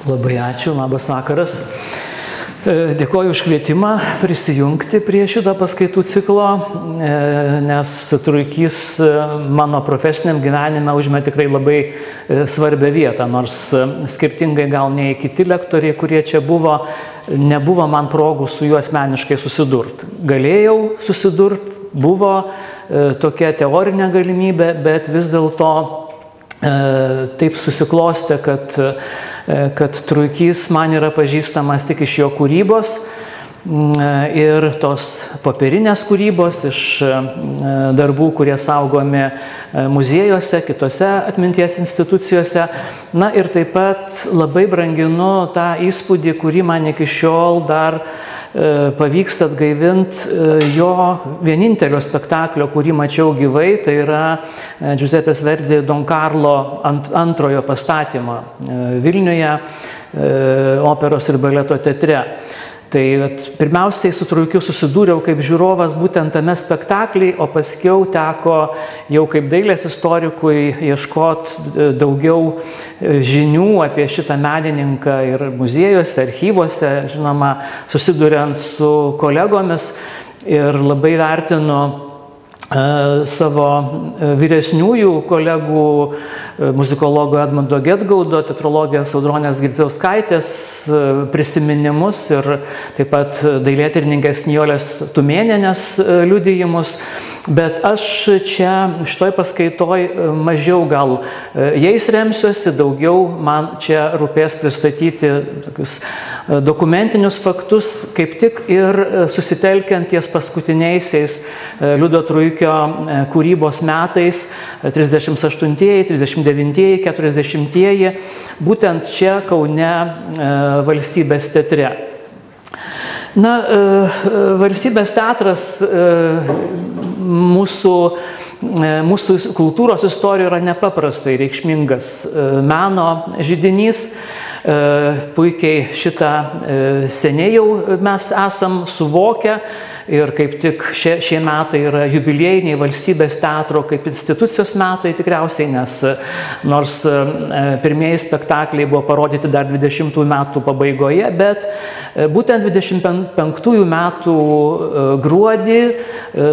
Labai ačiū, labas vakaras. Dėkoju už kvietimą prisijungti prie šito paskaitų ciklo, nes Truikys mano profesiniam gyvenime užima tikrai labai svarbią vietą, nors skirtingai gal nei kiti lektoriai, kurie čia buvo, nebuvo man progų su juo asmeniškai susidurti. Galėjau susidurti, buvo tokia teorinė galimybė, bet vis dėlto taip susiklostė, kad Truikys man yra pažįstamas tik iš jo kūrybos ir tos popierinės kūrybos, iš darbų, kurie saugomi muziejuose, kitose atminties institucijose. Na ir taip pat labai branginu tą įspūdį, kurį man iki šiol dar pavyksta atgaivinti jo vienintelio spektaklio, kurį mačiau gyvai, tai yra Giuseppės Verdi Don Carlo antrojo pastatymą Vilniuje operos ir baleto teatre. Tai pirmiausiai su Truikiu susidūriau kaip žiūrovas būtent tame spektaklyje, o paskiau teko jau kaip dailės istorikui ieškoti daugiau žinių apie šitą menininką ir muziejuose, archyvuose, žinoma, susiduriant su kolegomis, ir labai vertinu savo vyresniųjų kolegų, muzikologo Edmundo Gedgaudo, teatrologės Audronės Girdzijauskaitės prisiminimus ir taip pat dailėtyrininkės Nijolės Tumėnienės liudijimus. Bet aš čia šitoj paskaitoj mažiau gal jais remsiuosi, daugiau man čia rūpės pristatyti tokius dokumentinius faktus, kaip tik ir susitelkiant ties paskutiniaisiais Liudo Truikio kūrybos metais, 38-ieji, 39-ieji, 40-ieji, būtent čia Kaune Valstybės teatre. Na, Valstybės teatras mūsų kultūros istorijoje yra nepaprastai reikšmingas meno židinys. Puikiai šitą seniai jau mes esam suvokę. Ir kaip tik šie metai yra jubiliejiniai Valstybės teatro kaip institucijos metai tikriausiai, nes nors pirmieji spektakliai buvo parodyti dar 20 metų pabaigoje, bet būtent 25 metų gruodį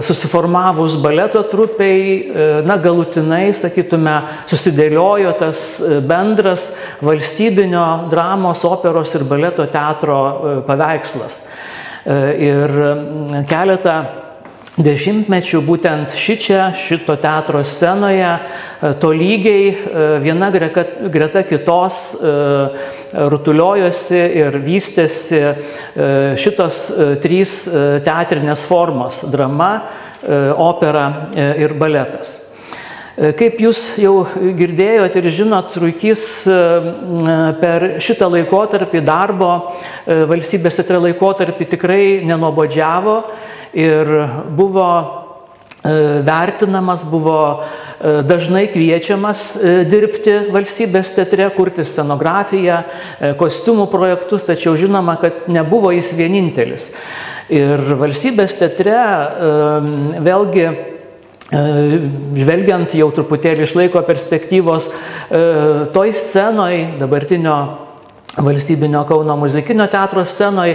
susiformavus baleto trupei, na, galutinai, sakytume, susidėliojo tas bendras valstybinio dramos, operos ir baleto teatro paveikslas. Ir keletą dešimtmečių būtent šito teatro scenoje tolygiai viena greta kitos rutuliojosi ir vystėsi šitos trys teatrinės formos – drama, opera ir baletas. Kaip jūs jau girdėjote ir žinot, Truikys per šitą laikotarpį darbo, Valstybės teatre laikotarpį tikrai nenuobodžiavo ir buvo vertinamas, buvo dažnai kviečiamas dirbti Valstybės teatre, kurti scenografiją, kostiumų projektus, tačiau žinoma, kad nebuvo jis vienintelis. Ir Valstybės teatre vėlgi, žvelgiant jau truputėlį iš laiko perspektyvos, toj scenoj, dabartinio Valstybinio Kauno muzikinio teatro scenoj,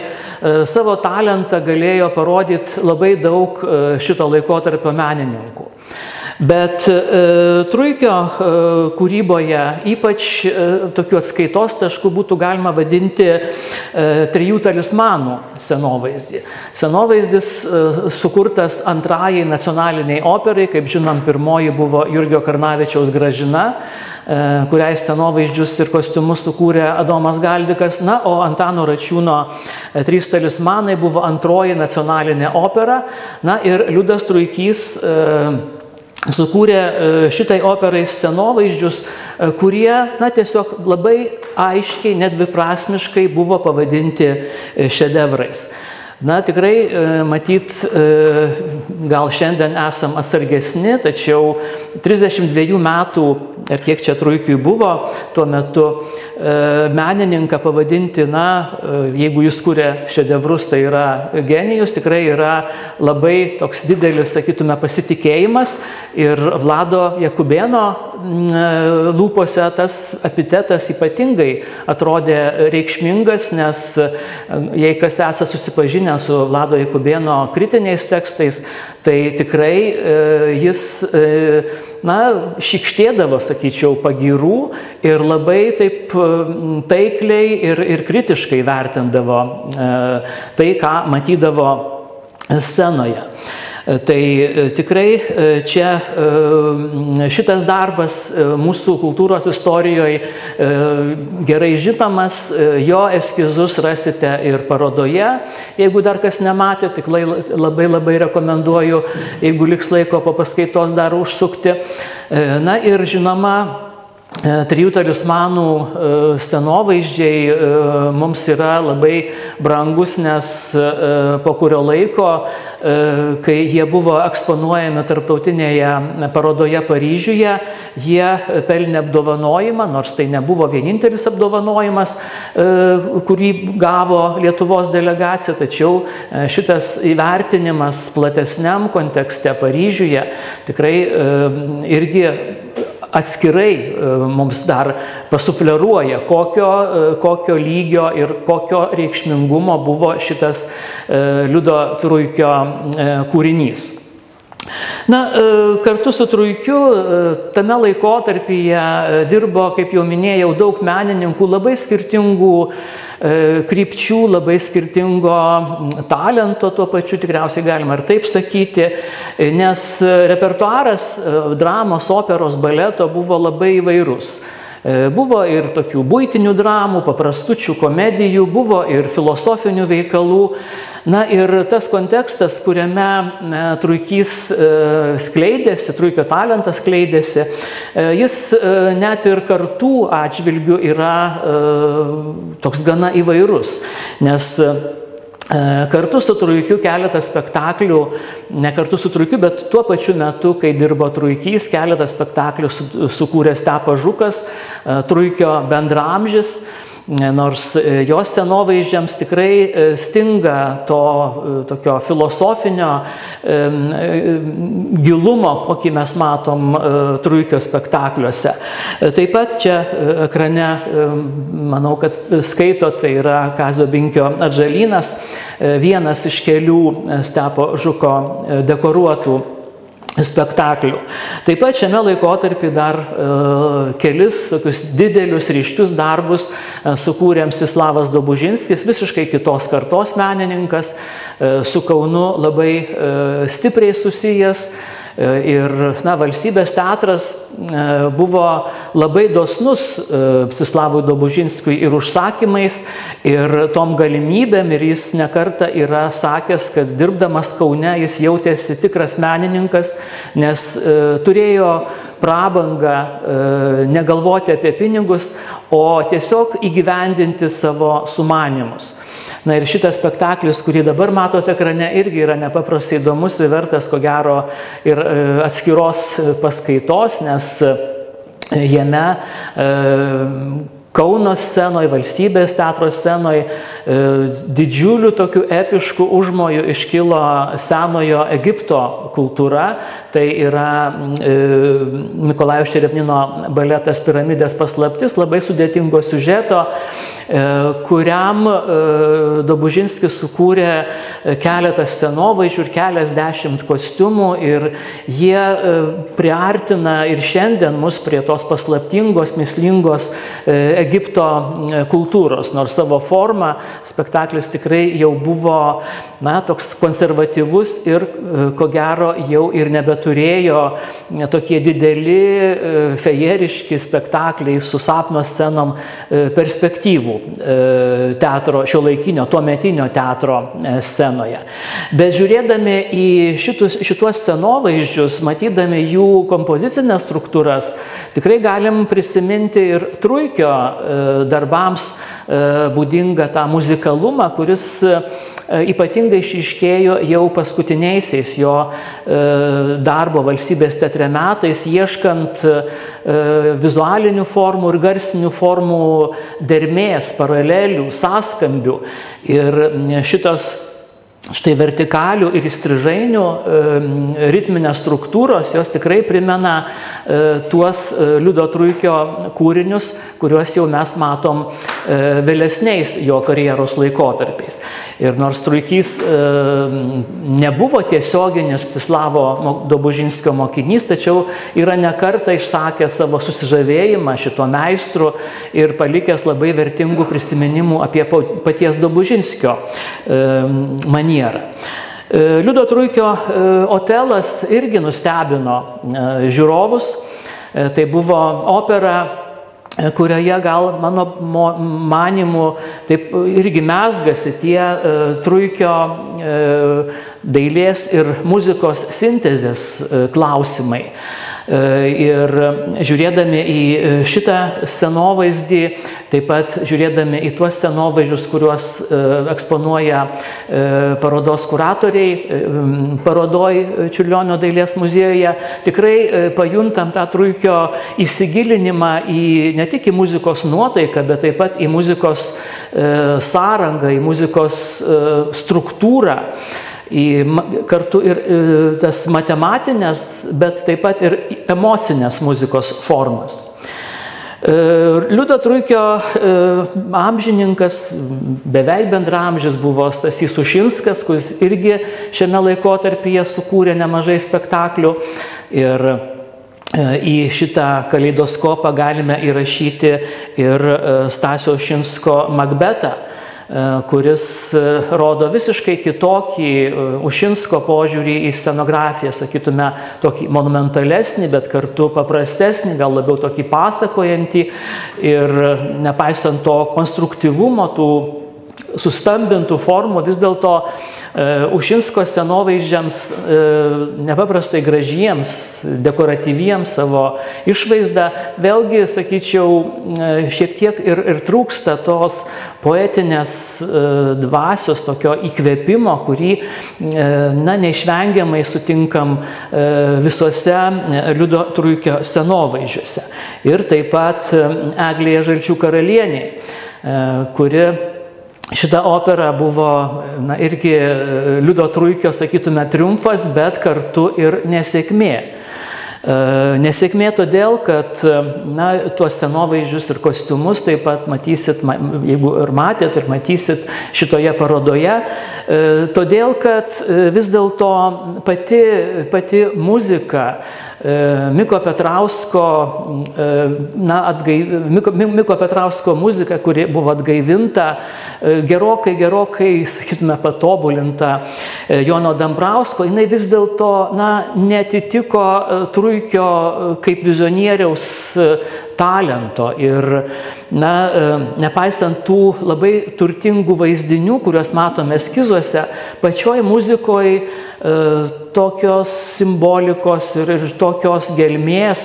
savo talentą galėjo parodyti labai daug šito laikotarpio menininkų. Bet Truikio kūryboje ypač tokių atskaitos taškų būtų galima vadinti trijų talismanų scenovaizdį. Scenovaizdis sukurtas antrajai nacionaliniai operai, kaip žinom, pirmoji buvo Jurgio Karnavičiaus Gražina, kuriai scenovaizdžius ir kostiumus sukūrė Adomas Galdikas, na, o Antano Račiūno Trys talismanai buvo antroji nacionalinė opera, na, ir Liudas Truikys sukūrė šitai operai scenovaizdžius, kurie, na, tiesiog labai aiškiai, nedviprasmiškai buvo pavadinti šedevrais. Na, tikrai, matyt, gal šiandien esam atsargesni, tačiau 32 metų, ir kiek čia Truikiui buvo tuo metu, menininką pavadinti, na, jeigu jis kuria šedevrus, tai yra genijus, tikrai yra labai toks didelis, sakytume, pasitikėjimas. Ir Vlado Jakubėno lūpose tas epitetas ypatingai atrodė reikšmingas, nes jei kas esate susipažinę su Vlado Jakubėno kritiniais tekstais, tai tikrai jis šykštėdavo, sakyčiau, pagyrų ir labai taip taikliai ir kritiškai vertindavo tai, ką matydavo scenoje. Tai tikrai čia šitas darbas mūsų kultūros istorijoje gerai žinomas, jo eskizus rasite ir parodoje. Jeigu dar kas nematė, tik labai rekomenduoju, jeigu liks laiko po paskaitos dar užsukti. Na ir žinoma, Trijų talismanų scenovaizdžiai mums yra labai brangus, nes po kurio laiko, kai jie buvo eksponuojami tarptautinėje parodoje Paryžiuje, jie pelnė apdovanojimą, nors tai nebuvo vienintelis apdovanojimas, kurį gavo Lietuvos delegacija, tačiau šitas įvertinimas platesniam kontekste Paryžiuje tikrai irgi atskirai mums dar pasufleruoja, kokio lygio ir kokio reikšmingumo buvo šitas Liudo Truikio kūrinys. Na, kartu su Truikiu tame laikotarpyje dirbo, kaip jau minėjau, daug menininkų, labai skirtingų krypčių, labai skirtingo talento, tuo pačiu tikriausiai galima ir taip sakyti, nes repertuaras dramos, operos, baleto buvo labai įvairus. Buvo ir tokių buitinių dramų, paprastučių komedijų, buvo ir filosofinių veikalų. Na ir tas kontekstas, kuriame Truikys skleidėsi, Truikio talentas skleidėsi, jis net ir kartų atžvilgių yra toks gana įvairus, nes kartu su Truikiu keletą spektaklių, ne kartu su Truikiu, bet tuo pačiu metu, kai dirbo Truikys, keletą spektaklių sukūrė Stepas Žukas, Truikio bendraamžis, nors jo scenovaizdžiams tikrai stinga to tokio filosofinio gilumo, kokį mes matom Truikio spektakliuose. Taip pat čia ekrane, manau, kad skaito, tai yra Kazio Binkio Atžalynas, vienas iš kelių Stepo Žuko dekoruotų spektaklių. Taip pat šiame laikotarpį dar kelis tokius didelius ryškius darbus sukūrė Mstislavas Dobužinskis, visiškai kitos kartos menininkas, su Kaunu labai stipriai susijęs. Ir Valstybės teatras buvo labai dosnus Mstislavui Dobužinskui ir užsakymais, ir tom galimybėm, ir jis nekartą yra sakęs, kad dirbdamas Kaune jis jautėsi tikras menininkas, nes turėjo prabangą negalvoti apie pinigus, o tiesiog įgyvendinti savo sumanymus. Na ir šitas spektaklis, kurį dabar matote ekrane, irgi yra nepaprastai įdomus ir vertas, ko gero, ir atskiros paskaitos, nes jame Kauno scenoje, Valstybės teatro scenoje didžiulių tokių epiškų užmojų iškilo senojo Egipto kultūra. Tai yra Nikolajaus Čerepnino baletas Piramidės paslaptis, labai sudėtingo siužeto, kuriam Dobužinskis sukūrė keletą scenovaizdžių ir keliasdešimt kostiumų, ir jie priartina ir šiandien mus prie tos paslaptingos, mįslingos Egipto kultūros, nors savo formą spektaklis tikrai jau buvo toks konservatyvus ir ko gero jau ir nebeturėjo tokie dideli fejeriški spektakliai su sapno scenom perspektyvų teatro, šiuolaikinio, tuometinio teatro scenoje. Bet žiūrėdami į šituos scenovaizdžius, matydami jų kompozicinės struktūras, tikrai galim prisiminti ir Truikio darbams būdingą tą muzikalumą, kuris ypatingai išryškėjo jau paskutiniaisiais jo darbo Valstybės teatre metais, ieškant vizualinių formų ir garsinių formų dermės, paralelių, sąskambių. Ir šitos štai vertikalių ir įstrižainių ritminės struktūros, jos tikrai primena tuos Liudo Truikio kūrinius, kuriuos jau mes matom vėlesniais jo karjeros laikotarpiais. Ir nors Truikys nebuvo tiesioginis Mstislavo Dobužinskio mokinys, tačiau yra ne kartą išsakę savo susižavėjimą šito meistru ir palikęs labai vertingų prisiminimų apie paties Dobužinskio manierą. Liudo Truikio Otelas irgi nustebino žiūrovus. Tai buvo opera, kurioje gal mano manymu taip irgi mezgasi tie Truikio dailės ir muzikos sintezės klausimai. Ir žiūrėdami į šitą scenovaizdį, taip pat žiūrėdami į tuos scenovaizdžius, kuriuos eksponuoja parodos kuratoriai parodoj Čiurlionio dailės muziejuje, tikrai pajuntam tą Truikio įsigilinimą į ne tik į muzikos nuotaiką, bet taip pat į muzikos sąrangą, į muzikos struktūrą. Kartu ir tas matematinės, bet taip pat ir emocinės muzikos formas. Liudo Truikio amžininkas, beveik bendraamžis buvo Stasys Ušinskas, kuris irgi šiame laikotarpyje sukūrė nemažai spektaklių. Ir į šitą kaleidoskopą galime įrašyti ir Stasio Ušinsko Makbetą, kuris rodo visiškai kitokį Ušinsko požiūrį į scenografiją, sakytume, tokį monumentalesnį, bet kartu paprastesnį, gal labiau tokį pasakojantį. Ir nepaisant to konstruktyvumo, tų sustambintų formų, vis dėlto Ušinsko scenovaizdžiams nepaprastai gražiems, dekoratyviems savo išvaizdą, vėlgi, sakyčiau, šiek tiek ir trūksta tos poetinės dvasios, tokio įkvėpimo, kurį neišvengiamai sutinkam visuose Liudo Truikio scenovaizdžiuose. Ir taip pat Eglėje Žalčių karalienė, kuri šita opera buvo irgi Liudo Truikio, sakytume, triumfas, bet kartu ir nesėkmė. Nesėkmė todėl, kad tuos scenovaizdžius ir kostiumus taip pat matysit, jeigu ir matėt, ir matysit šitoje parodoje, todėl, kad vis dėlto pati muzika, Miko Petrausko muzika, kuri buvo atgaivinta, gerokai, sakytume, patobulinta Jono Dambrausko, jinai vis dėlto neatitiko Truikio kaip vizionieriaus talento. Ir nepaisant tų labai turtingų vaizdinių, kuriuos matome eskizuose, pačioj muzikoje tokios simbolikos ir tokios gelmės,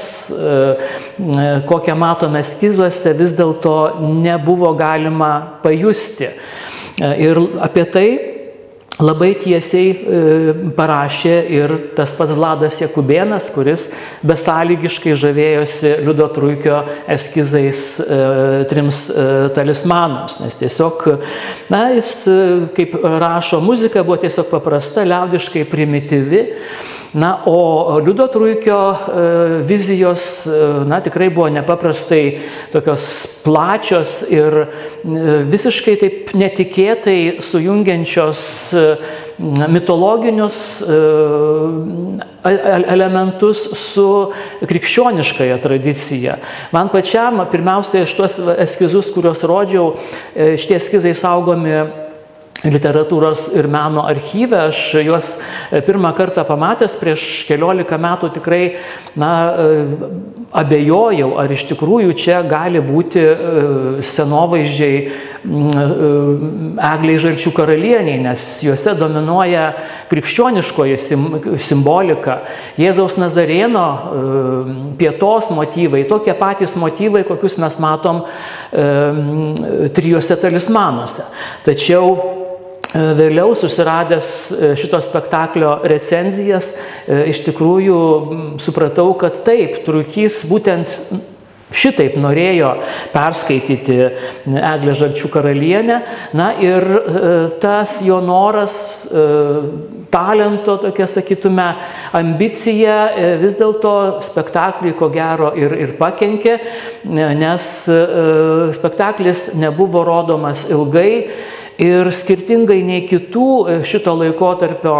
kokią matome eskizuose, vis dėlto nebuvo galima pajusti. Ir apie tai labai tiesiai parašė ir tas pats Vladas Jakubėnas, kuris besąlygiškai žavėjosi Liudo Truikio eskizais trims talismanams, nes tiesiog, jis, kaip rašo, muzika buvo tiesiog paprasta, liaudiškai primityvi. O Liudo Truikio vizijos tikrai buvo nepaprastai tokios plačios ir visiškai taip netikėtai sujungiančios mitologinius elementus su krikščioniškąja tradicija. Man pačiam, pirmiausiai, šitos eskizus, kuriuos rodžiau, šitie eskizai saugomi literatūros ir meno archyve. Aš juos pirmą kartą pamatęs prieš keliolika metų tikrai abejojau, ar iš tikrųjų čia gali būti scenovaizdžiai Eglei Žalčių karalieniai, nes juose dominuoja krikščioniškoji simbolika, Jėzaus Nazarėno pietos motyvai, tokie patys motyvai, kokius mes matom trijuose talismanuose. Tačiau vėliau, susiradęs šito spektaklio recenzijas, iš tikrųjų supratau, kad taip, Truikys būtent šitaip norėjo perskaityti Eglę Žalčių karalienę. Na ir tas jo noras, talento, tokia sakytume, ambicija vis dėlto spektakliui ko gero ir pakenkė, nes spektaklis nebuvo rodomas ilgai ir skirtingai nei kitų šito laikotarpio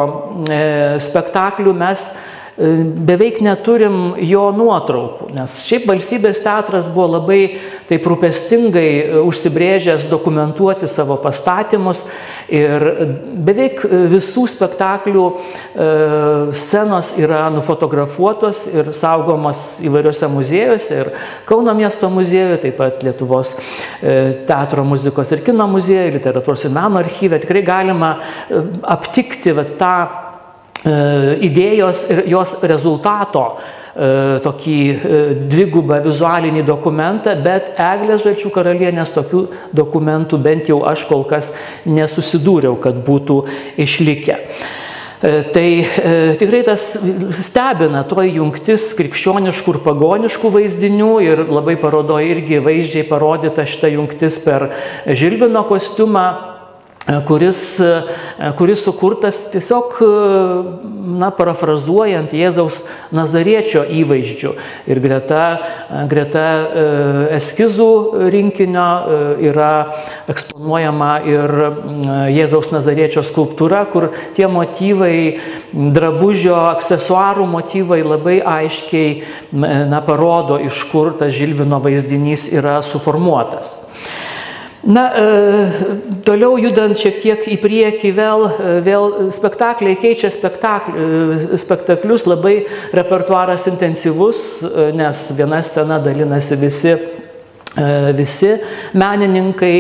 spektaklių mes beveik neturim jo nuotraukų, nes šiaip Valstybės teatras buvo labai taip rūpestingai užsibrėžęs dokumentuoti savo pastatymus ir beveik visų spektaklių scenos yra nufotografuotos ir saugomos įvairiuose muziejuose ir Kauno miesto muziejuje, taip pat Lietuvos teatro, muzikos ir kino muziejuje, literatūros ir meno archyve. Tikrai galima aptikti tą idėjos ir jos rezultato tokį dvigubą vizualinį dokumentą, bet Eglės Žalčių karalienės tokių dokumentų bent jau aš kol kas nesusidūriau, kad būtų išlikę. Tai tikrai tas stebina toji jungtis krikščioniškų ir pagoniškų vaizdinių ir labai parodoje irgi vaizdžiai parodyta šita jungtis per Žilvino kostiumą, kuris sukurtas tiesiog, parafrazuojant Jėzaus Nazariečio įvaizdžių. Ir greta eskizų rinkinio yra eksponuojama ir Jėzaus Nazariečio skulptūra, kur tie motyvai, drabužio, aksesuarų motyvai labai aiškiai parodo, iš kur tas Žilvino vaizdinys yra suformuotas. Toliau judant šiek tiek į priekį, vėl spektakliai keičia spektaklius, labai repertuaras intensyvus, nes viena scena dalinasi visi menininkai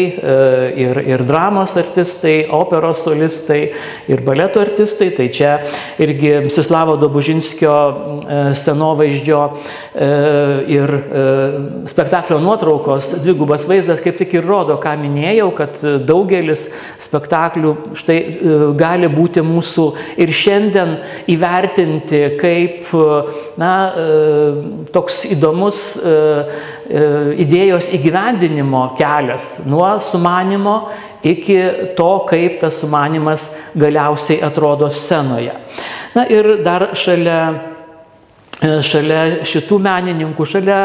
ir dramos artistai, operos solistai ir baleto artistai. Tai čia irgi Mstislavo Dobužinskio scenovaizdžio ir spektaklio nuotraukos dvigubas vaizdas kaip tik ir rodo, ką minėjau, kad daugelis spektaklių štai gali būti mūsų ir šiandien įvertinti kaip toks įdomus idėjos įgyvendinimo kelias nuo sumanymo iki to, kaip tas sumanymas galiausiai atrodo scenoje. Ir dar šalia šitų menininkų, šalia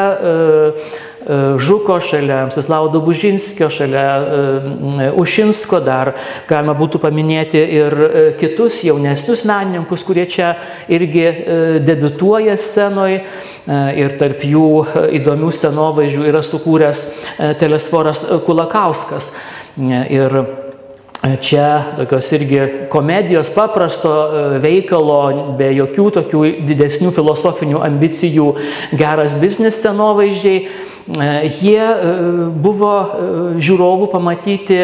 Žuko, šalia Mstislavo Dobužinskio, šalia Ušinsko dar galima būtų paminėti ir kitus jaunesnius menininkus, kurie čia irgi debiutuoja scenoje. Ir tarp jų įdomių scenovaizdžių yra sukūręs Telesforas Kulakauskas. Ir čia tokios irgi komedijos, paprasto veikalo, be jokių tokių didesnių filosofinių ambicijų, geras biznis scenovaizdžiai. Jie buvo žiūrovų pamatyti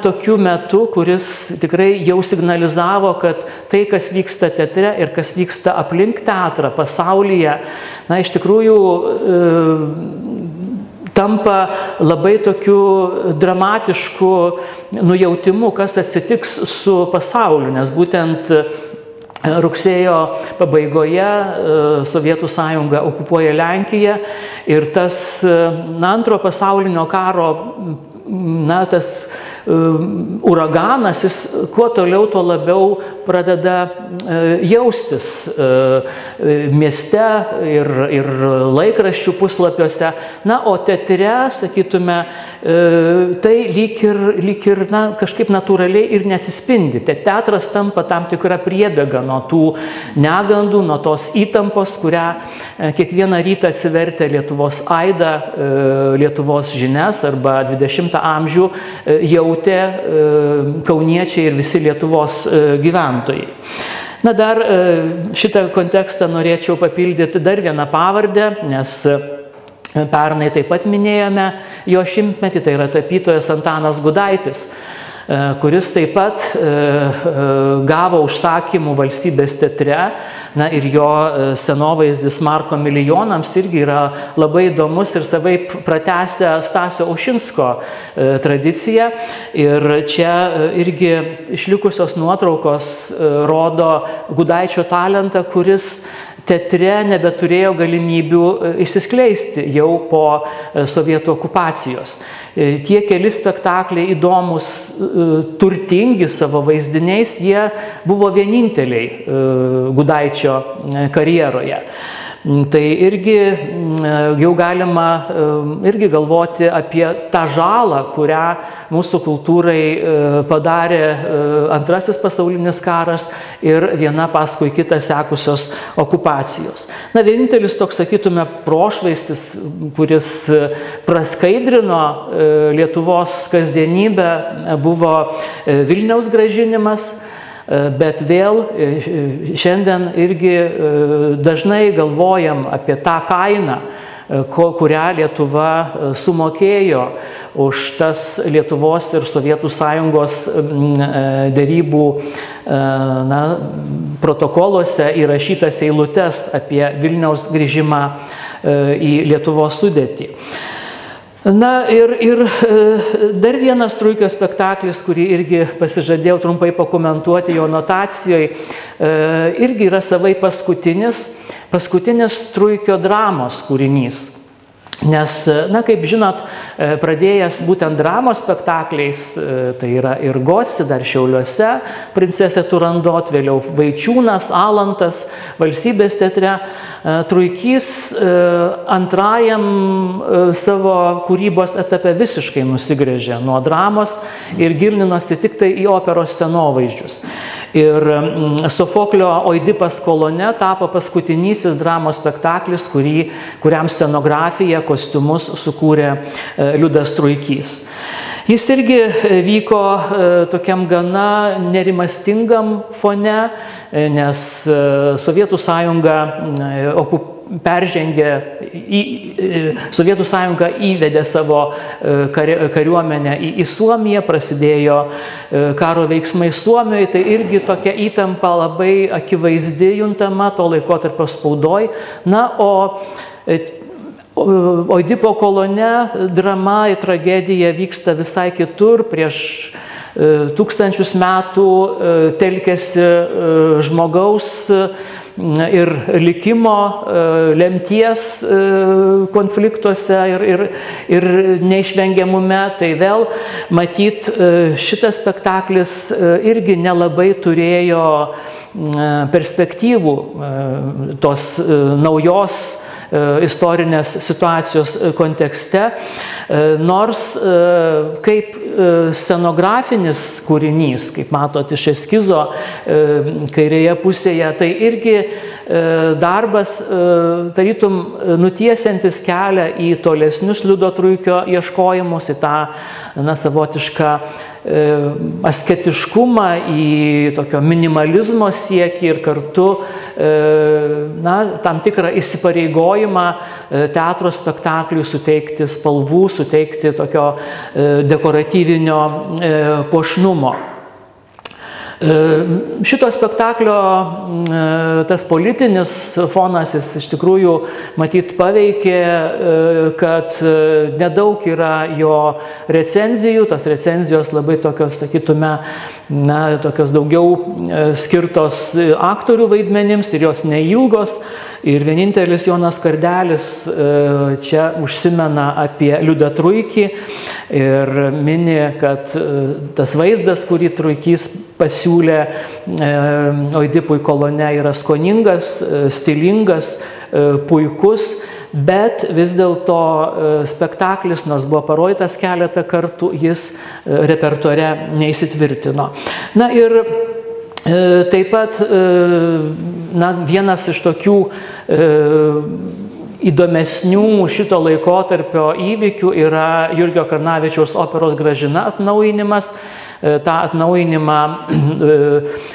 tokiu metu, kuris tikrai jau signalizavo, kad tai, kas vyksta teatre ir kas vyksta aplink teatrą pasaulyje, iš tikrųjų tampa labai tokiu dramatišku nujautimu, kas atsitiks su pasauliu, nes būtent rugsėjo pabaigoje Sovietų sąjunga okupuoja Lenkiją ir tas antro pasaulinio karo tas uraganas, jis kuo toliau, tuo labiau pradeda jaustis mieste ir laikraščių puslapiuose. O teatre, sakytume, tai lyg ir kažkaip natūraliai ir neatsispindi. Teatras tampa tam tikra priebėga nuo tų negandų, nuo tos įtampos, kurią kiekvieną rytą atsivertę Lietuvos aidą, Lietuvos žinias arba 20 amžių jautė kauniečiai ir visi Lietuvos gyventojai. Dar šitą kontekstą norėčiau papildyti dar vieną pavardę, nes pernai taip pat minėjome jo šimtmetį, tai yra tapytojas Antanas Gudaitis, kuris taip pat gavo užsakymų Valstybės teatre, ir jo scenovaizdis Marko milijonams irgi yra labai įdomus ir savaip pratęsia Stasio Ušinsko tradiciją. Ir čia irgi išlikusios nuotraukos rodo Gudaičio talentą, kuris teatre nebeturėjo galimybių išsiskleisti jau po sovietų okupacijos. Tie keli spektakliai įdomus, turtingi savo vaizdiniais, jie buvo vieninteliai Gudaičio karjeroje. Tai irgi jau galima irgi galvoti apie tą žalą, kurią mūsų kultūrai padarė Antrasis pasaulinis karas ir viena paskui kitą sekusios okupacijos. Na, vienintelis toks, sakytume, prošvaistis, kuris praskaidrino Lietuvos kasdienybę, buvo Vilniaus grąžinimas. Bet vėl šiandien irgi dažnai galvojam apie tą kainą, kurią Lietuva sumokėjo už tas Lietuvos ir Sovietų Sąjungos derybų protokoluose įrašytas eilutes apie Vilniaus grįžimą į Lietuvos sudėtį. Na ir dar vienas Truikio spektaklis, kurį irgi pasižadėjau trumpai pakomentuoti jo anotacijoje, irgi yra savai paskutinis Truikio dramos kūrinys. Nes, na, kaip žinot, pradėjęs būtent dramos spektakliais, tai yra ir Goci, dar Šiauliuose, Princesė Turandot, vėliau Vaičiūnas, Alantas, Valstybės teatre, Truikys antrajam savo kūrybos etape visiškai nusigręžė nuo dramos ir gilinosi tik tai į operos scenovaizdžius. Ir Sofoklio Oidipas kolone tapo paskutinysis dramos spektaklis, kuriam scenografiją, kostiumus sukūrė Liudas Truikys. Jis irgi vyko tokiam gana nerimastingam fone, nes Sovietų Sąjunga Sovietų Sąjunga įvedė savo kariuomenę į Suomiją, prasidėjo karo veiksmai Suomijoje, tai irgi tokia įtampa labai akivaizdi juntama to laikotarpio spaudoj. Na, o Oidipo kolone drama ir tragedija vyksta visai kitur, prieš tūkstančius metų telkėsi žmogaus ir likimo lemties konfliktuose ir neišvengiamume. Tai vėl matyt, šitas spektaklis irgi nelabai turėjo perspektyvų tos naujos istorinės situacijos kontekste, nors kaip scenografinis kūrinys, kaip matot iš eskizo kairėje pusėje, tai irgi darbas tarytum nutiesiantis kelią į tolesnius Liudo Truikio ieškojimus, į tą savotišką asketiškumą, į tokio minimalizmo siekį ir kartu tam tikrą įsipareigojimą teatro spektakliui suteikti spalvų, suteikti tokio dekoratyvinio puošnumo. Šito spektaklio tas politinis fonas, jis iš tikrųjų matyt paveikė, kad nedaug yra jo recenzijų, tos recenzijos labai tokios, sakytume, tokios daugiau skirtos aktorių vaidmenims ir jos neilgos. Ir vienintelis Jonas Kardelis čia užsimena apie Liudą Truikį ir mini, kad tas vaizdas, kurį Truikys pasiūlė Oidipui kolone, yra skoningas, stilingas, puikus, bet vis dėlto spektaklis, nors buvo parodytas keletą kartų, jis repertuare neįsitvirtino. Na ir taip pat vienas iš tokių įdomesnių šito laikotarpio įvykių yra Jurgio Karnavičiaus operos Gražina atnaujinimas. tą atnaujinimą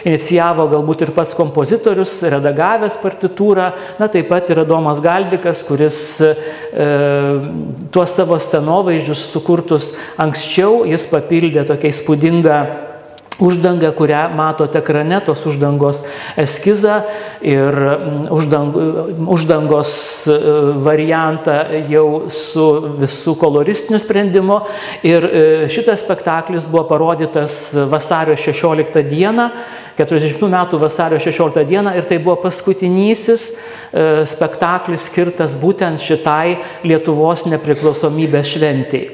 inicijavo galbūt ir pats kompozitorius, redagavęs partitūrą, na taip pat ir Adomas Galdikas, kuris tuos savo scenovaizdžius sukurtus anksčiau, jis papildė tokia įspūdinga uždanga, kurią matote ekrane, tos uždangos eskizą ir uždangos variantą jau su visų koloristiniu sprendimu. Ir šitas spektaklis buvo parodytas vasario 16 dieną 40 metų vasario 16 dieną ir tai buvo paskutinysis spektaklis skirtas būtent šitai Lietuvos nepriklausomybės šventei.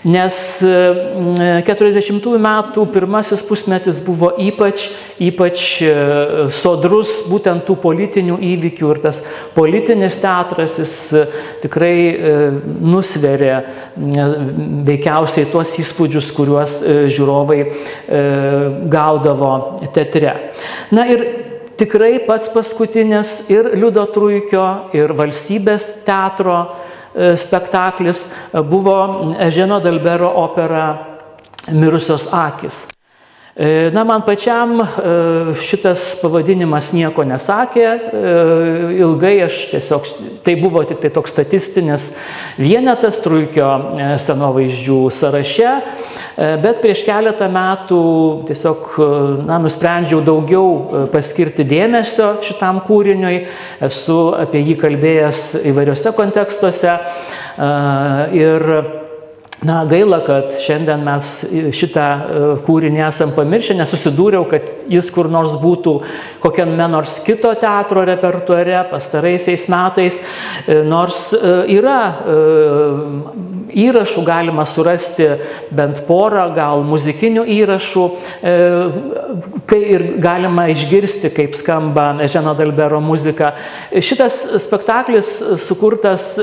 Nes 40 metų pirmasis pusmetis buvo ypač sodrus būtent tų politinių įvykių ir tas politinis teatras jis tikrai nusveria veikiausiai tuos įspūdžius, kuriuos žiūrovai gaudavo teatre. Na ir tikrai pats paskutinis ir Liudo Truikio, ir Valstybės teatro spektaklis buvo Eženo Dalbero opera Mirusios akys. Na, man pačiam šitas pavadinimas nieko nesakė, ilgai aš tiesiog, tai buvo tik tai toks statistinis vienetas Truikio scenovaizdžių sąraše, bet prieš keletą metų tiesiog nusprendžiau daugiau paskirti dėmesio šitam kūriniui, esu apie jį kalbėjęs įvairiose kontekstuose ir gaila, kad šiandien mes šitą kūrinį esam pamiršę, nesusidūriau, kad jis kur nors būtų kokiame nors kito teatro repertuare pastaraisiais metais, nors yra įrašų galima surasti bent porą, gal muzikinių įrašų, kai ir galima išgirsti, kaip skamba Eženo Dalbero muzika. Šitas spektaklis sukurtas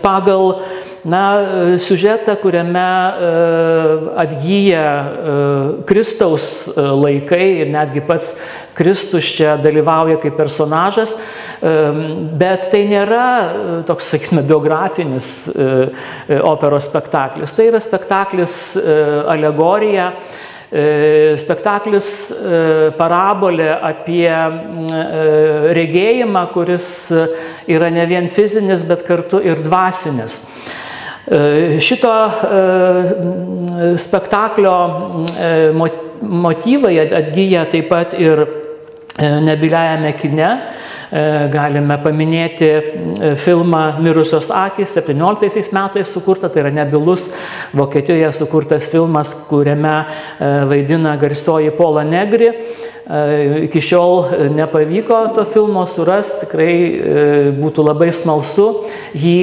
pagal siužetą, kuriame atgyja Kristaus laikai ir netgi pats Kristus čia dalyvauja kaip personažas, bet tai nėra toks, sakykime, biografinis operos spektaklis. Tai yra spektaklis alegorija, spektaklis parabolė apie regėjimą, kuris yra ne vien fizinis, bet kartu ir dvasinis. Šito spektaklio motyvai atgyja taip pat ir nebyliajame kine. Galime paminėti filmą Mirusios akys, 17 metais sukurta, tai yra nebylus Vokietijoje sukurtas filmas, kuriame vaidina garsioji Pola Negri. Iki šiol nepavyko to filmo surasti, tikrai būtų labai smalsu jį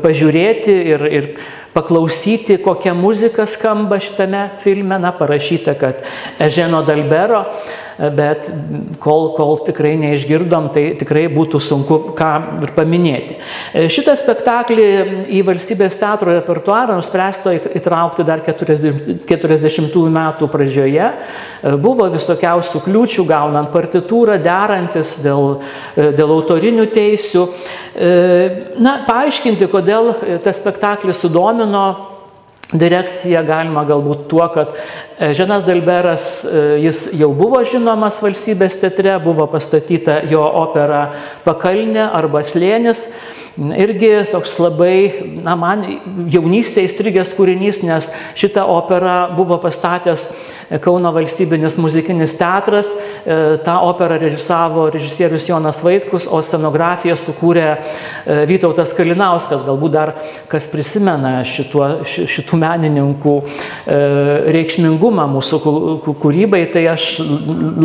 pažiūrėti ir paklausyti, kokia muzika skamba šitame filme, parašyta, kad Eženo Dalbero, bet kol tikrai neišgirdom, tai tikrai būtų sunku ką ir paminėti. Šitą spektaklį į Valstybės teatro repertuarą nuspręsta įtraukti dar 40 metų pradžioje. Buvo visokiausių kliūčių, gaunant partitūrą, derantis dėl autorinių teisių. Paaiškinti, kodėl tas spektaklis sudomino direkciją galima galbūt tuo, kad Eženas Dalberas, jis jau buvo žinomas Valstybės teatre, buvo pastatyta jo opera Pakalnė arba Slėnis. Irgi toks labai, man jaunystėje įstrigęs kūrinys, nes šitą operą buvo pastatęs Kauno valstybinis muzikinis teatras. Ta operą režisavo režisierius Jonas Vaitkus, o scenografiją sukūrė Vytautas Kalinauskas. Galbūt dar kas prisimena šitų menininkų reikšmingumą mūsų kūrybai, tai aš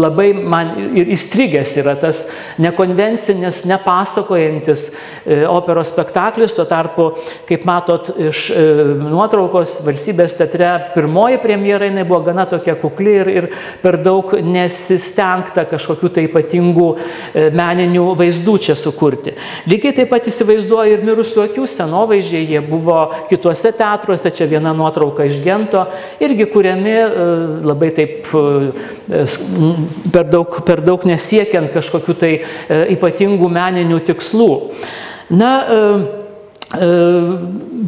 labai man ir įstrigęs yra tas nekonvencinis, nepasakojantis operos spektaklis. Tuo tarpu, kaip matot iš nuotraukos, Valstybės teatre pirmoji premjera jinai buvo gana tokia kukli ir per daug nesistengta kažkokių tai ypatingų meninių vaizdų čia sukurti. Lygiai taip pat įsivaizduoju ir Mirusių akių scenovaizdžiai, jie buvo kituose teatruose, čia viena nuotrauka iš Gento, irgi kuriami labai taip per daug nesiekiant kažkokių tai ypatingų meninių tikslų.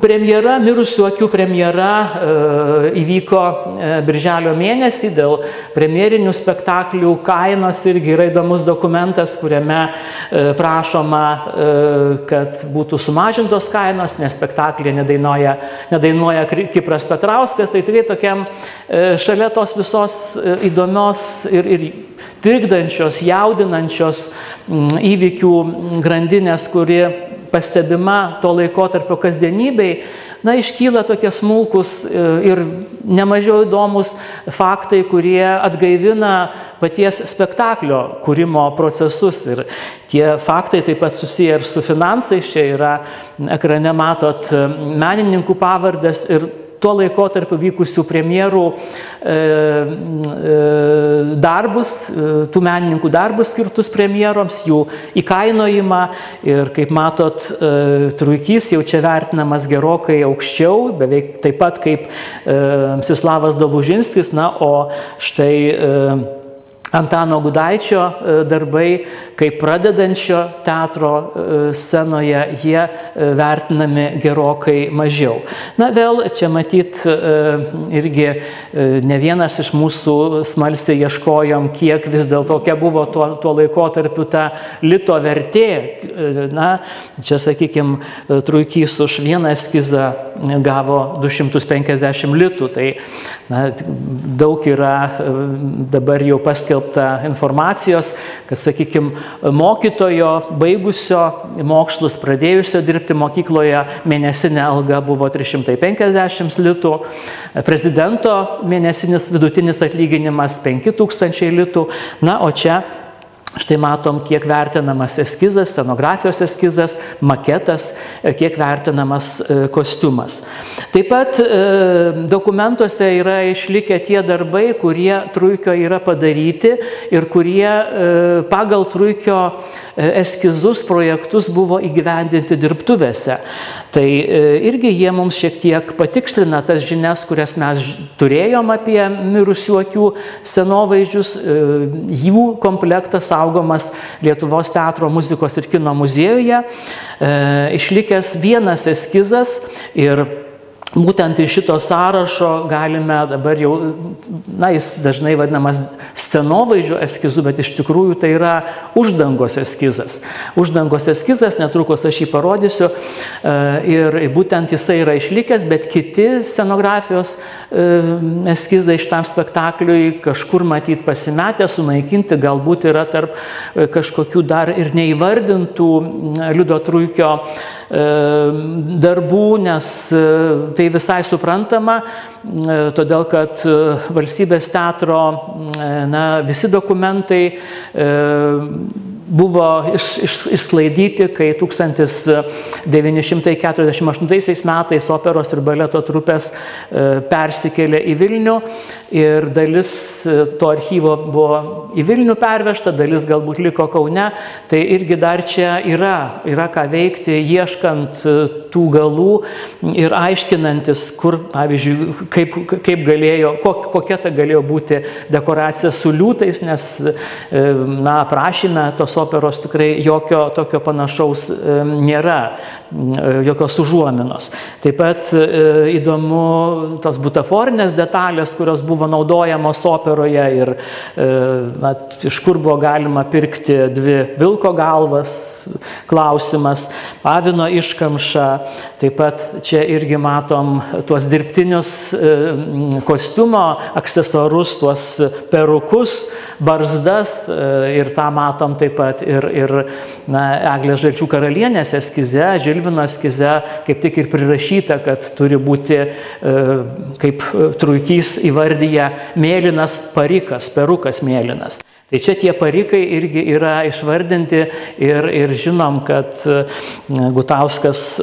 Premjera, Mirusių akių premjera įvyko birželio mėnesį. Dėl premjerinių spektaklių kainos irgi yra įdomus dokumentas, kuriame prašoma, kad būtų sumažintos kainos, nes spektaklyje nedainuoja Kipras Petrauskas. Tai tikrai tokiam šalia tos visos įdomios ir trikdančios, jaudinančios įvykių grandinės, kuri pastebima to laikotarpio kasdienybei, na, iškyla tokie smulkus ir nemažiau įdomus faktai, kurie atgaivina paties spektaklio kūrimo procesus. Ir tie faktai taip pat susiję ir su finansais. Čia yra ekrane matot menininkų pavardės ir tuo laikotarpiu vykusių premjerų darbus, tų menininkų darbus skirtus premjeroms, jų įkainojimą. Ir kaip matot, Truikys jau čia vertinamas gerokai aukščiau, beveik taip pat kaip Mstislavas Dobužinskis, na, o štai Antano Gudaičio darbai, kaip pradedančio teatro scenoje, jie vertinami gerokai mažiau. Na, vėl čia matyt irgi ne vienas iš mūsų smalsiai ieškojom, kiek vis dėlto kokia buvo tuo laikotarpiu ta lito vertė. Na, čia, sakykime, Truikys už vieną eskizą gavo 250 litų. Tai na, daug yra dabar jau paskelbta informacijos, kad, sakykime, mokytojo baigusio mokslus, pradėjusio dirbti mokykloje, mėnesinė alga buvo 350 litų, prezidento mėnesinis vidutinis atlyginimas 5000 litų. Na, o čia štai matom, kiek vertinamas eskizas, scenografijos eskizas, maketas, kiek vertinamas kostiumas. Taip pat dokumentuose yra išlikę tie darbai, kurie Truikio yra padaryti ir kurie pagal Truikio eskizus, projektus buvo įgyvendinti dirbtuvėse. Tai irgi jie mums šiek tiek patikslina tas žinias, kurias mes turėjom apie mirusių akių scenovaizdžius. Jų komplektas saugomas Lietuvos teatro, muzikos ir kino muziejuje. Išlikęs vienas eskizas ir būtent iš šito sąrašo galime dabar jau, na, jis dažnai vadinamas scenovaizdžio eskizu, bet iš tikrųjų tai yra uždangos eskizas. Uždangos eskizas, netrukus aš jį parodysiu, ir būtent jisai yra išlikęs, bet kiti scenografijos eskizai šitam spektakliui kažkur matyt pasimetę, sunaikinti, galbūt yra tarp kažkokių dar ir neįvardintų Liudo Truikio darbų, nes tai visai suprantama, todėl kad Valstybės teatro, na, visi dokumentai buvo išsklaidyti, kai 1948 metais operos ir baleto trupės persikėlė į Vilnių ir dalis to archyvo buvo į Vilnių pervežta, dalis galbūt liko Kaune. Tai irgi dar čia yra ką veikti, ieškant tų galų ir aiškinantis, kur, pavyzdžiui, kaip galėjo, kokia ta galėjo būti dekoracija su liūtais, nes, na, aprašyme tos operos tikrai jokio tokio panašaus nėra, jokios užuominos. Taip pat įdomu tos butaforinės detalės, kurios buvo naudojamos operoje ir na, iš kur buvo galima pirkti 2 vilko galvas, klausimas, avino iškamšą. Taip pat čia irgi matom tuos dirbtinius kostiumo aksesuarus, tuos perukus, barzdas, ir tą matom taip pat ir na, Eglės Žalčių karalienės eskize, Žilvino eskize, kaip tik ir prirašyta, kad turi būti, kaip Truikys įvardyja, mėlynas parikas, perukas mėlynas. Tai čia tie parikai irgi yra išvardinti ir žinom, kad Gutauskas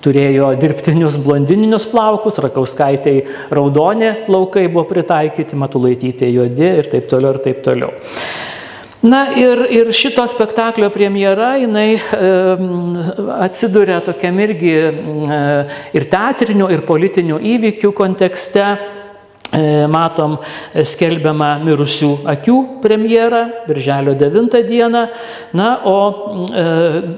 turėjo dirbtinius blondininius plaukus, Rakauskaitei raudoni plaukai buvo pritaikyti, Matulaitytei juodi ir taip toliau ir taip toliau. Na ir šito spektaklio premjera, jinai atsiduria tokiam irgi ir teatrinių, ir politinių įvykių kontekste. Matom skelbiamą mirusių akių premjerą, birželio 9 dieną. Na, o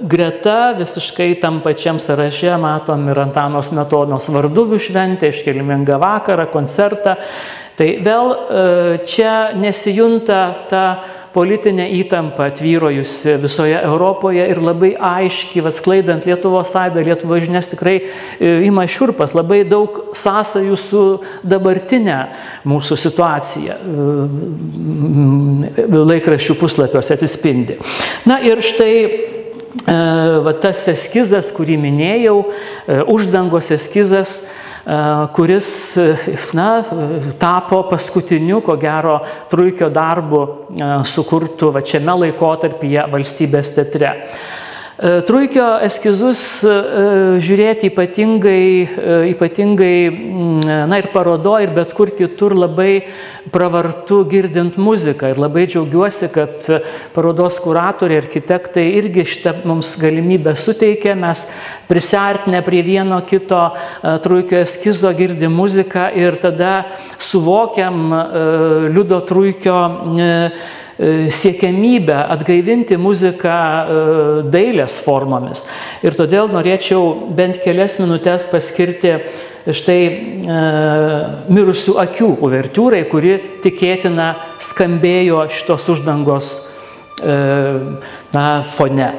greta visiškai tam pačiam sąraše matom ir Antano Smetonos varduvių šventę, iškilmingą vakarą, koncertą. Tai vėl čia nesijunta ta politinė įtampa tvyrojusi visoje Europoje ir labai aiškiai, sklaidant Lietuvos aidą, Lietuvos žinias, tikrai ima šiurpas, labai daug sąsajų su dabartinė mūsų situacija laikraščių puslapiuose atsispindi. Na ir štai va, tas eskizas, kurį minėjau, uždangos eskizas, kuris tapo paskutiniu, ko gero, Truikio darbu sukurtu va šiame laikotarpyje Valstybės teatre. Truikio eskizus žiūrėti ypatingai na, ir parodoje, ir bet kur kitur labai pravartu girdint muziką. Ir labai džiaugiuosi, kad parodos kuratoriai, architektai irgi šitą mums galimybę suteikė. Mes prisiartinę prie vieno kito Truikio eskizo girdim muziką ir tada suvokiam Liudo Truikio siekiamybę atgaivinti muziką dailės formomis. Ir todėl norėčiau bent kelias minutės paskirti štai Mirusių akių uvertiūrai, kuri tikėtina skambėjo šitos uždangos fone.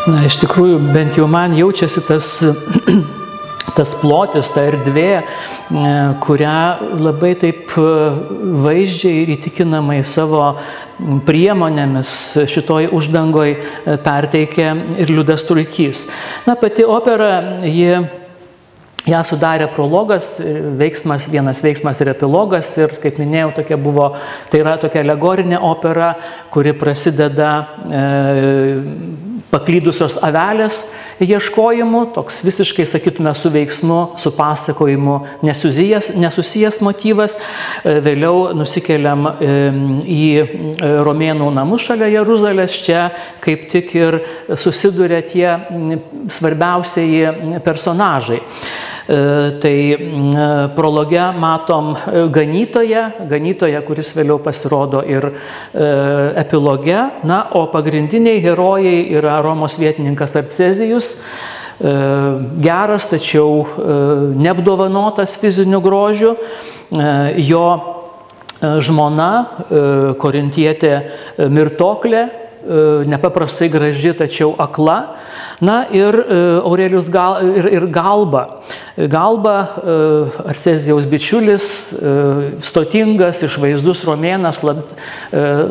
Na, iš tikrųjų, bent jau man jaučiasi tas plotis, ta erdvė, kurią labai taip vaizdžiai ir įtikinamai savo priemonėmis šitoj uždangoj perteikė ir Liudas Truikys. Na, pati opera, ją sudarė prologas, vienas veiksmas ir epilogas, ir, kaip minėjau, tai yra tokia alegorinė opera, kuri prasideda paklydusios avelės ieškojimu, toks visiškai, sakytume, su veiksmu, su pasakojimu nesusijęs motyvas. Vėliau nusikeliam į romėnų namus šalia Jeruzalės, čia kaip tik ir susiduria tie svarbiausiai personažai. Tai prologe matom ganytoją, kuris vėliau pasirodo ir epiloge, na, o pagrindiniai herojai yra Romos vietininkas Arcezijus, geras, tačiau neapdovanotas fiziniu grožiu, jo žmona, korintietė Mirtoklė, nepaprastai graži, tačiau akla. Na ir Aurelijus Galba. Galba, Arcezijaus bičiulis, stotingas, išvaizdus romėnas,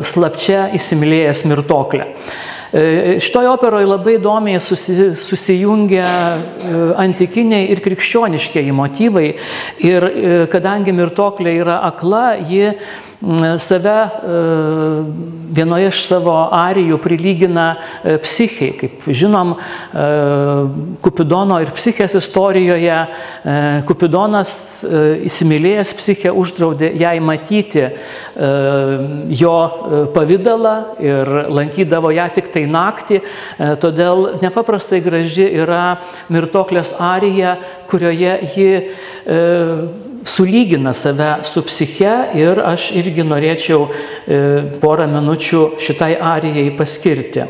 slapčia įsimylėjęs Mirtoklę. Šitoje operoje labai įdomiai susijungia antikiniai ir krikščioniškieji motyvai. Ir kadangi Mirtoklė yra akla, ji save vienoje iš savo arijų prilygina psichei. Kaip žinom, Kupidono ir Psichės istorijoje Kupidonas įsimylėjęs Psichę uždraudė jai matyti jo pavidalą ir lankydavo ją tik tai naktį. Todėl nepaprastai graži yra Mirtoklės arija, kurioje ji sulygina save su Psiche, ir aš irgi norėčiau porą minučių šitai arijai paskirti.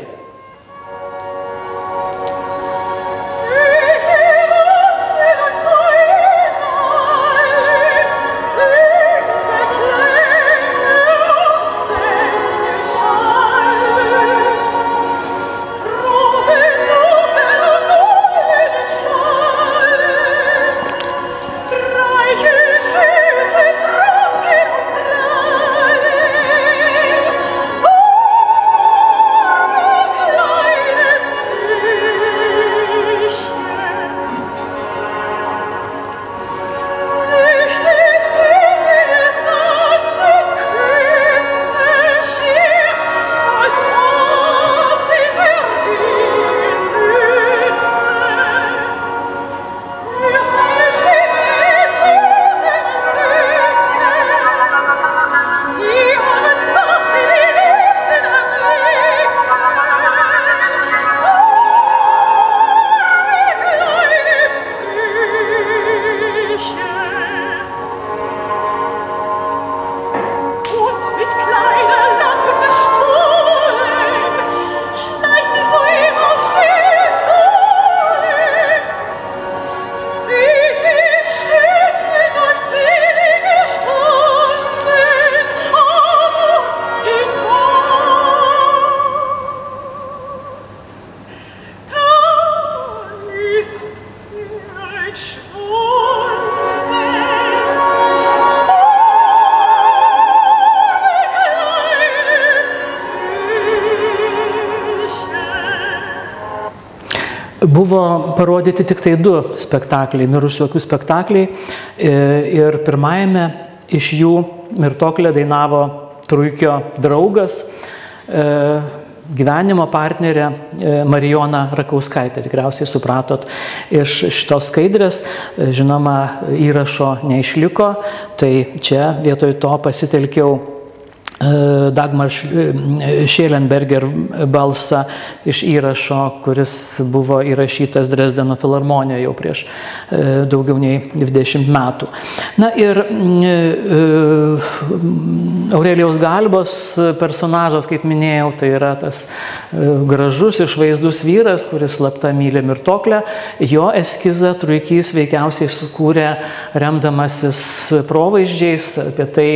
buvo parodyti tik tai 2 spektakliai, mirusių akių spektakliai, ir pirmajame iš jų Mirtoklę dainavo Truikio draugas, gyvenimo partnerė Marijona Rakauskaitė. Tikriausiai supratot iš šitos skaidrės, žinoma, įrašo neišliko, tai čia vietoj to pasitelkiau Dagmar Šėlenberger balsą iš įrašo, kuris buvo įrašytas Dresdeno filharmonijoje jau prieš daugiau nei 20 metų. Na ir Aurelijaus Galbos personažas, kaip minėjau, tai yra tas gražus, išvaizdus vyras, kuris slapta myli Mirtoklę. Jo eskizą Truikys veikiausiai sukūrė remdamasis provaizdžiais, apie tai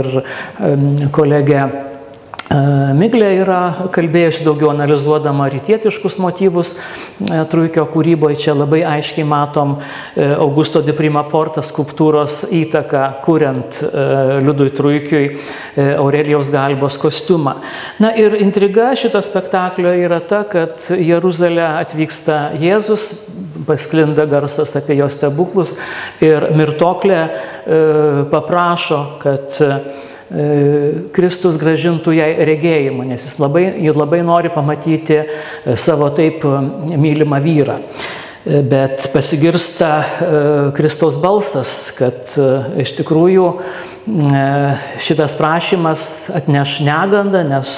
ir kolegė Miglė yra kalbėjusi daugiau analizuodama rytietiškus motyvus Truikio kūryboje. Čia labai aiškiai matom Augusto de Prima Porta skulptūros įtaką, kuriant Liudui Truikiui Aurelijaus Galbos kostiumą. Na ir intriga šito spektaklio yra ta, kad į Jeruzalę atvyksta Jėzus, pasklinda garsas apie jo stebuklus ir Mirtoklė paprašo, kad Kristus grąžintų jai regėjimą, nes ji labai nori pamatyti savo taip mylimą vyrą. Bet pasigirsta Kristaus balsas, kad iš tikrųjų šitas prašymas atneš negandą, nes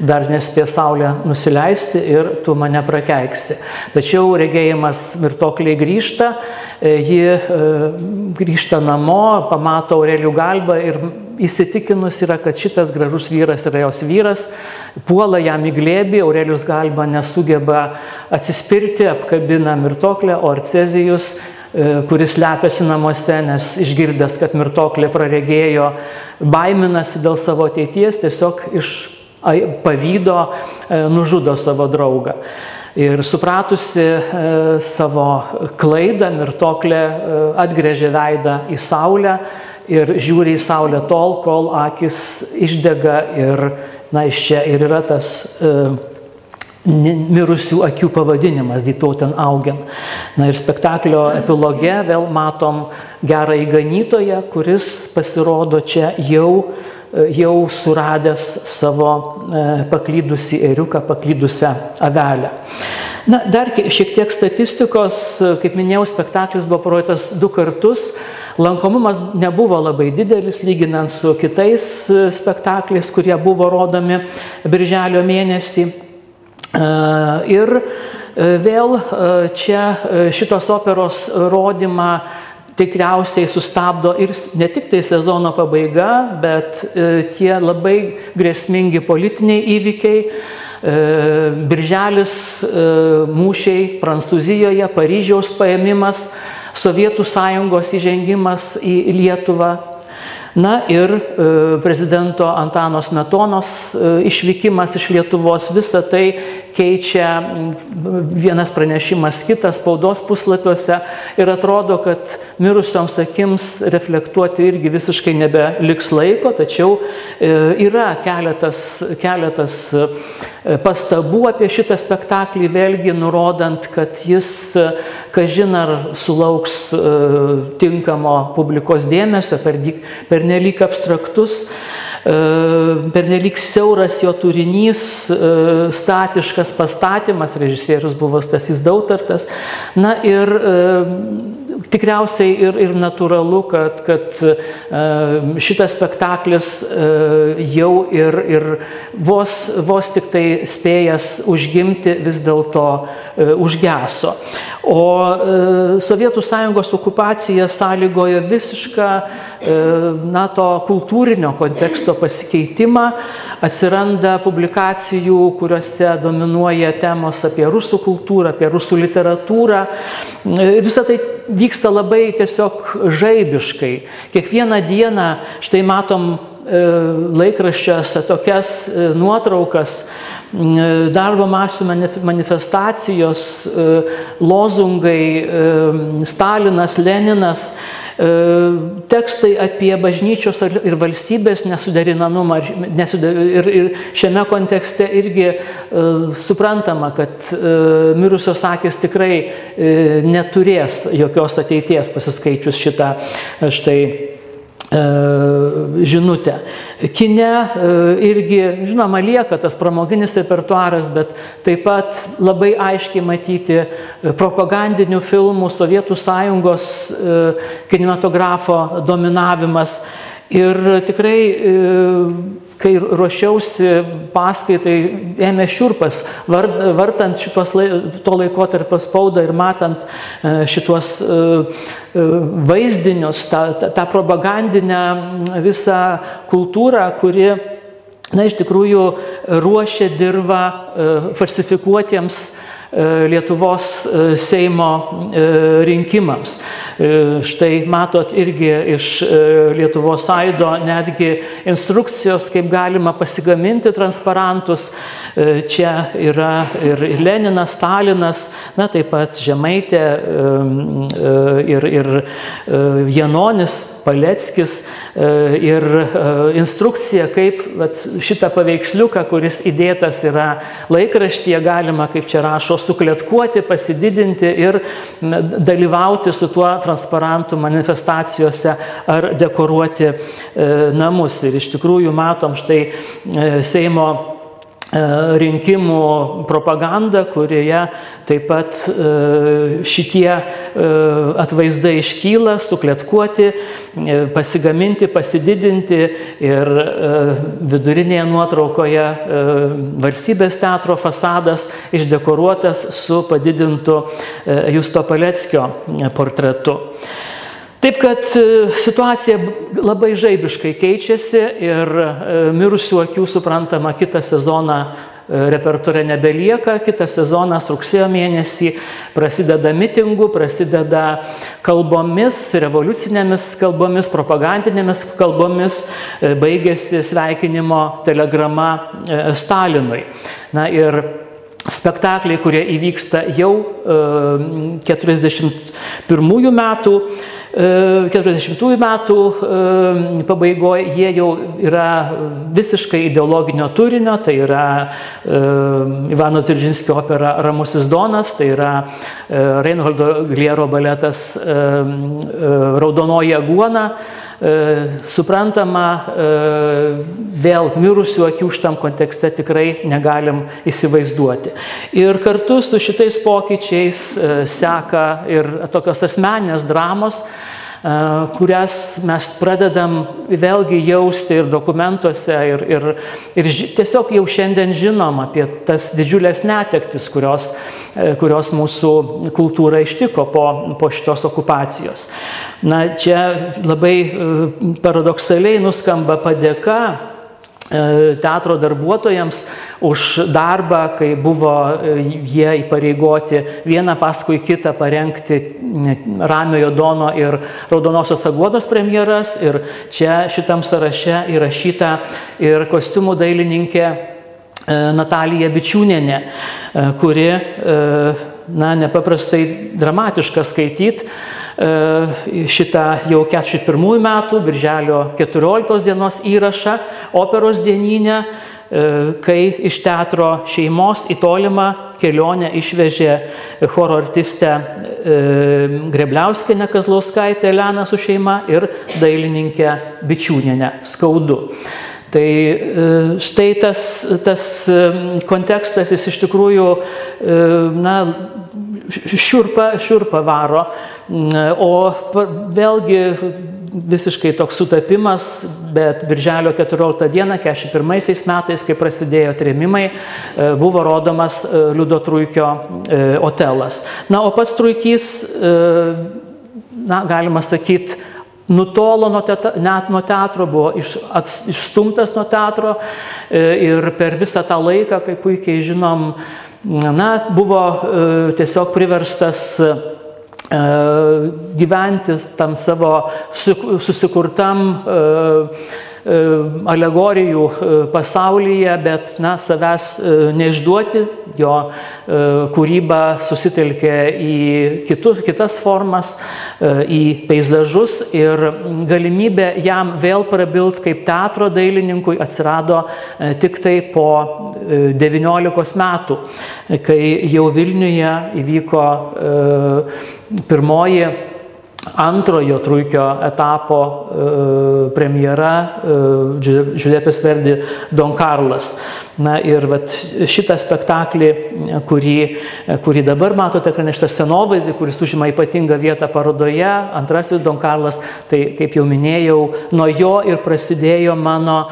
dar nespės saulė nusileisti ir tu mane prakeiksi. Tačiau regėjimas Mirtoklei grįžta, ji grįžta namo, pamato Aurelijų Galbą ir įsitikinus yra, kad šitas gražus vyras yra jos vyras, puola jam į glėbį, Aurelijus Galba nesugeba atsispirti, apkabina Mirtoklę, o Arcezijus, kuris slepiasi namuose, nes išgirdęs, kad Mirtoklė praregėjo, baiminasi dėl savo ateities, tiesiog iš pavydo nužudo savo draugą. Ir supratusi savo klaidą, Mirtoklė atgręžė veidą į saulę ir žiūri į saulę tol, kol akis išdega ir, na, iš čia ir yra tas mirusių akių pavadinimas, Die Toten Augen. Na ir spektaklio epiloge vėl matom gerąjį ganytoją, kuris pasirodo čia jau suradęs savo paklydusį ėriuką, paklydusią avelę. Na, dar šiek tiek statistikos, kaip minėjau, spektaklis buvo parodytas 2 kartus. Lankomumas nebuvo labai didelis, lyginant su kitais spektakliais, kurie buvo rodomi birželio mėnesį. Ir vėl čia šitos operos rodymą tikriausiai sustabdo ir ne tik tai sezono pabaiga, bet tie labai grėsmingi politiniai įvykiai. Birželis, mūšiai Prancūzijoje, Paryžiaus paėmimas, Sovietų sąjungos įžengimas į Lietuvą. Na ir prezidento Antano Smetonos išvykimas iš Lietuvos, visą tai keičia vienas pranešimas kitas spaudos puslapiuose ir atrodo, kad mirusioms akims reflektuoti irgi visiškai nebeliks laiko, tačiau yra keletas pastabų apie šitą spektaklį, vėlgi nurodant, kad jis, kažin ar sulauks tinkamo publikos dėmesio, pernelyg abstraktus, pernelyg siauras jo turinys, statiškas pastatymas, režisierius buvo Stasys Dautartas. Na ir tikriausiai ir natūralu, kad šitas spektaklis jau ir vos tik tai spėjęs užgimti vis dėlto užgeso. O Sovietų sąjungos okupacija sąlygojo visišką to kultūrinio konteksto pasikeitimą, atsiranda publikacijų, kuriuose dominuoja temos apie rusų kultūrą, apie rusų literatūrą. Visą tai vyksta labai tiesiog žaibiškai. Kiekvieną dieną, štai matom laikraščiuose tokias nuotraukas, darbo masių manifestacijos, lozungai, Stalinas, Leninas. Tekstai apie bažnyčios ir valstybės nesuderinamumą ir šiame kontekste irgi suprantama, kad mirusios akys tikrai neturės jokios ateities pasiskaičius šitą štai žinutę. Kine irgi, žinoma, lieka tas pramoginis repertuaras, bet taip pat labai aiškiai matyti propagandinių filmų, Sovietų Sąjungos kinematografo dominavimas. Ir tikrai, kai ruošiausi paskaitai, ėmė šiurpas, vartant to laikotarpio spaudą ir matant šitos vaizdinius, tą propagandinę visą kultūrą, kuri, iš tikrųjų, ruošia dirvą falsifikuotiems Lietuvos Seimo rinkimams. Štai matot irgi iš Lietuvos Aido netgi instrukcijos, kaip galima pasigaminti transparantus. Čia yra ir Leninas, Stalinas, taip pat Žemaitė ir Janonis, Paleckis. Ir instrukcija, kaip šitą paveiksliuką, kuris įdėtas yra laikraštyje, galima, kaip čia rašo, sukletkuoti, pasididinti ir dalyvauti su tuo transparantų manifestacijose ar dekoruoti namus. Ir iš tikrųjų matom štai Seimo rinkimų propagandą, kurioje taip pat šitie atvaizdai iškyla, sukletkuoti, pasigaminti, pasididinti ir vidurinėje nuotraukoje Valstybės teatro fasadas išdekoruotas su padidintu Justo Paleckio portretu. Taip, kad situacija labai žaibiškai keičiasi ir mirusių akių, suprantama, kitą sezoną repertuare nebelieka. Kitas sezonas rugsėjo mėnesį prasideda mitingų, prasideda kalbomis, revoliucinėmis kalbomis, propagandinėmis kalbomis, baigėsi sveikinimo telegrama Stalinui. Ir spektakliai, kurie įvyksta jau 40 metų pabaigoje, jie jau yra visiškai ideologinio turinio, tai yra Ivano Dzeržinskio opera Ramusis Donas, tai yra Reinholdo Gliero baletas Raudonoji aguona. Suprantama, vėl mirusių akių šitam kontekste tikrai negalim įsivaizduoti. Ir kartu su šitais pokyčiais seka ir tokios asmeninės dramos, kurias mes pradedam vėlgi jausti ir dokumentuose ir tiesiog jau šiandien žinom apie tas didžiulės netektis, kurios mūsų kultūrą ištiko po šitos okupacijos. Čia labai paradoksaliai nuskamba padėka teatro darbuotojams už darbą, kai buvo jie įpareigoti vieną paskui kitą parengti Ramiojo Dono ir Raudonosios aguonos premjeras. Ir čia šitam sąraše įrašyta ir kostiumų dailininkė Natalija Bičiūnienė, kuri, nepaprastai dramatiška skaityti šitą jau 41 metų, birželio 14 dienos įrašą operos dieninę, kai iš teatro šeimos į tolimą kelionę išvežė choro artistę Grebliauskienę Kazlauskaitę Eleną su šeima ir dailininkę Bičiūnienę Skaudu. Tai štai tas kontekstas, jis iš tikrųjų šiurpa varo, o vėlgi visiškai toks sutapimas, bet birželio 14 dieną, 41 metais, kai prasidėjo trėmimai, buvo rodomas Liudo Truikio Otelas. O pats Truikys, galima sakyti, nutolo net nuo teatro, buvo išstumtas nuo teatro ir per visą tą laiką, kaip puikiai žinom, buvo tiesiog priverstas gyventi tam savo susikurtam alegorijų pasaulyje, bet savęs neišduoti, jo kūryba susitelkė į kitas formas, į peizažus ir galimybė jam vėl prabilt kaip teatro dailininkui atsirado tik tai po 19 metų, kai jau Vilniuje įvyko pirmoji antrojo Truikio etapo premjera Giuseppės Verdi Don Carlas. Ir šitą spektaklį, kurį dabar matote ekrane, šitą scenovaizdį, kuris užima ypatingą vietą parodoje, antrasis Don Carlas, tai kaip jau minėjau, nuo jo ir prasidėjo mano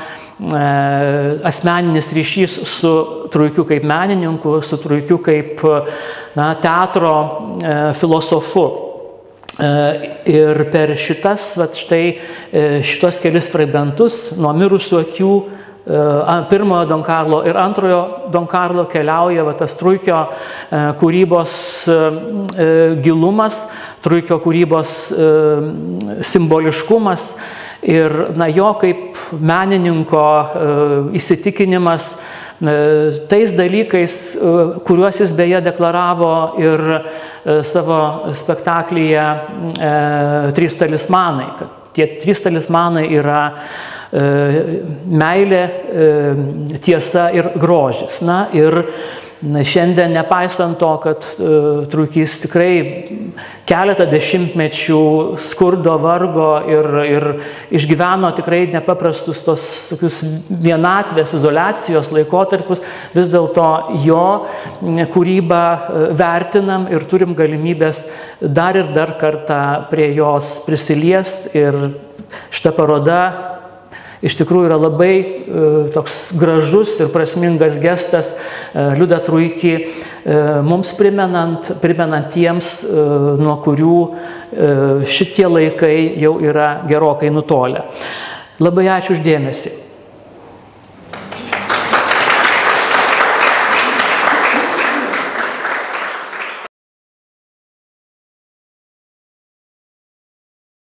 asmeninis ryšys su Truikiu kaip menininku, su Truikiu kaip teatro filosofu. Ir per šitos kelis fragmentus nuo mirusių akių pirmojo Don Carlo ir antrojo Don Carlo keliauja tas Truikio kūrybos gilumas, Truikio kūrybos simboliškumas ir jo kaip menininko įsitikinimas tais dalykais, kuriuos jis beje deklaravo ir savo spektaklyje Trys talismanai, kad tie 3 talismanai yra meilė, tiesa ir grožis. Ir šiandien, nepaisant to, kad Truikys tikrai keletą dešimtmečių skurdo, vargo ir išgyveno tikrai nepaprastus tos tokius vienatvės, izoliacijos laikotarpius, vis dėlto jo kūrybą vertinam ir turim galimybės dar ir dar kartą prie jos prisiliest. Ir šita paroda iš tikrųjų yra labai toks gražus ir prasmingas gestas Liudą Truikį, mums primenant tiems, nuo kurių šitie laikai jau yra gerokai nutolę. Labai ačiū už dėmesį.